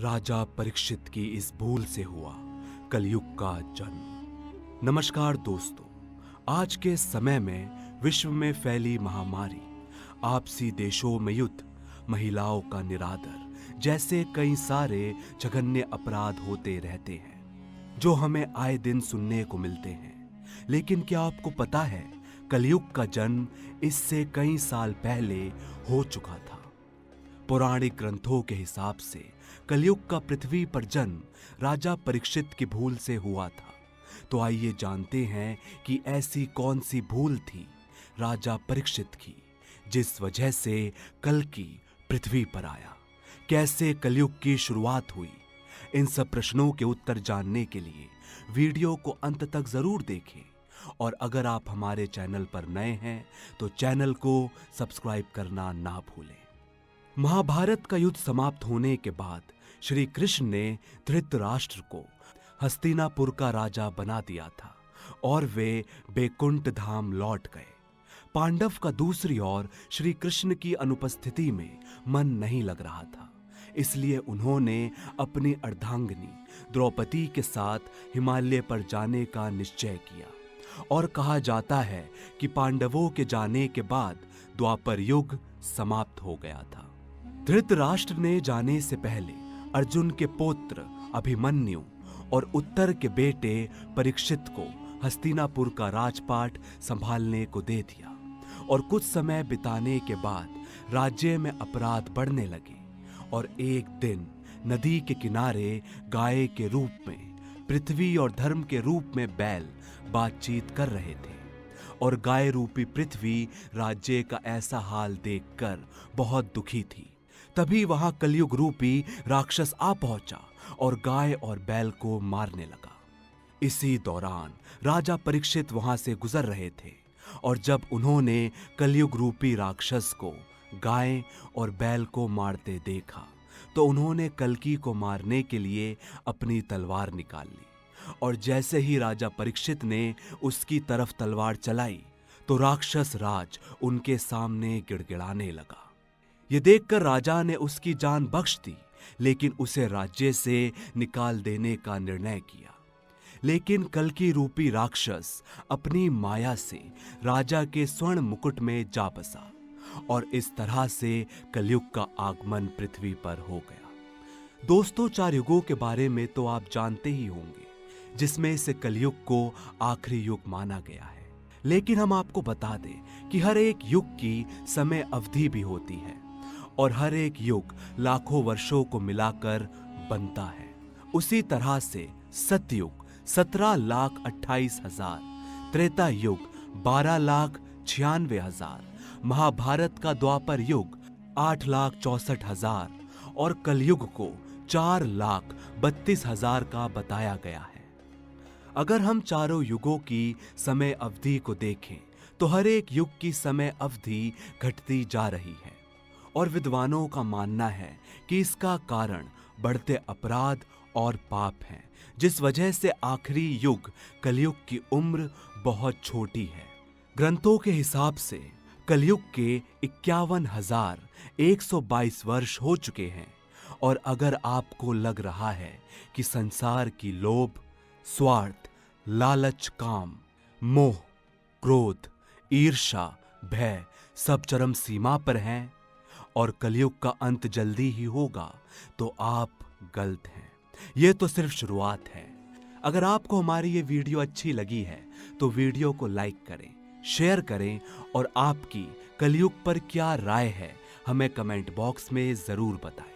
राजा परीक्षित की इस भूल से हुआ कलयुग का जन्म। नमस्कार दोस्तों, आज के समय में विश्व में फैली महामारी, आपसी देशों में युद्ध, महिलाओं का निरादर जैसे कई सारे जघन्य अपराध होते रहते हैं जो हमें आए दिन सुनने को मिलते हैं। लेकिन क्या आपको पता है, कलयुग का जन्म इससे कई साल पहले हो चुका था। पौराणिक ग्रंथों के हिसाब से कलयुग का पृथ्वी पर जन्म राजा परीक्षित की भूल से हुआ था। तो आइए जानते हैं कि ऐसी कौन सी भूल थी राजा परीक्षित की जिस वजह से कल्कि पृथ्वी पर आया। कैसे कलयुग की शुरुआत हुई, इन सब प्रश्नों के उत्तर जानने के लिए वीडियो को अंत तक जरूर देखें। और अगर आप हमारे चैनल पर नए हैं तो चैनल को सब्सक्राइब करना ना भूलें। महाभारत का युद्ध समाप्त होने के बाद श्री कृष्ण ने धृतराष्ट्र को हस्तिनापुर का राजा बना दिया था और वे बैकुंठ धाम लौट गए। पांडव का दूसरी ओर श्री कृष्ण की अनुपस्थिति में मन नहीं लग रहा था, इसलिए उन्होंने अपनी अर्धांगिनी द्रौपदी के साथ हिमालय पर जाने का निश्चय किया। और कहा जाता है कि पांडवों के जाने के बाद द्वापर युग समाप्त हो गया था। धृतराष्ट्र ने जाने से पहले अर्जुन के पुत्र अभिमन्यु और उत्तर के बेटे परीक्षित को हस्तिनापुर का राजपाट संभालने को दे दिया। और कुछ समय बिताने के बाद राज्य में अपराध बढ़ने लगे और एक दिन नदी के किनारे गाय के रूप में पृथ्वी और धर्म के रूप में बैल बातचीत कर रहे थे। और गाय रूपी पृथ्वी राज्य का ऐसा हाल देखकर बहुत दुखी थी। तभी वहां कलयुग रूपी राक्षस आ पहुंचा और गाय और बैल को मारने लगा। इसी दौरान राजा परीक्षित वहां से गुजर रहे थे और जब उन्होंने कलयुग रूपी राक्षस को गाय और बैल को मारते देखा तो उन्होंने कल्कि को मारने के लिए अपनी तलवार निकाल ली। और जैसे ही राजा परीक्षित ने उसकी तरफ तलवार चलाई तो राक्षस राज उनके सामने गिड़गिड़ाने लगा। ये देखकर राजा ने उसकी जान बख्श दी, लेकिन उसे राज्य से निकाल देने का निर्णय किया। लेकिन कल्कि रूपी राक्षस अपनी माया से राजा के स्वर्ण मुकुट में जा बसा और इस तरह से कलयुग का आगमन पृथ्वी पर हो गया। दोस्तों, 4 युगों के बारे में तो आप जानते ही होंगे, जिसमें से कलयुग को आखिरी युग माना गया है। लेकिन हम आपको बता दें कि हर एक युग की समय अवधि भी होती है और हर एक युग लाखों वर्षों को मिलाकर बनता है। उसी तरह से सतयुग 17,28,000, त्रेता युग 12,96,000, महाभारत का द्वापर युग 8,64,000 और कलयुग को 4,32,000 का बताया गया है। अगर हम चारों युगों की समय अवधि को देखें तो हर एक युग की समय अवधि घटती जा रही है और विद्वानों का मानना है कि इसका कारण बढ़ते अपराध और पाप हैं, जिस वजह से आखिरी युग कलयुग की उम्र बहुत छोटी है। ग्रंथों के हिसाब से कलयुग के 51,122 वर्ष हो चुके हैं। और अगर आपको लग रहा है कि संसार की लोभ, स्वार्थ, लालच, काम, मोह, क्रोध, ईर्ष्या, भय सब चरम सीमा पर हैं और कलयुग का अंत जल्दी ही होगा, तो आप गलत हैं। यह तो सिर्फ शुरुआत है। अगर आपको हमारी ये वीडियो अच्छी लगी है तो वीडियो को लाइक करें, शेयर करें और आपकी कलयुग पर क्या राय है हमें कमेंट बॉक्स में जरूर बताएं।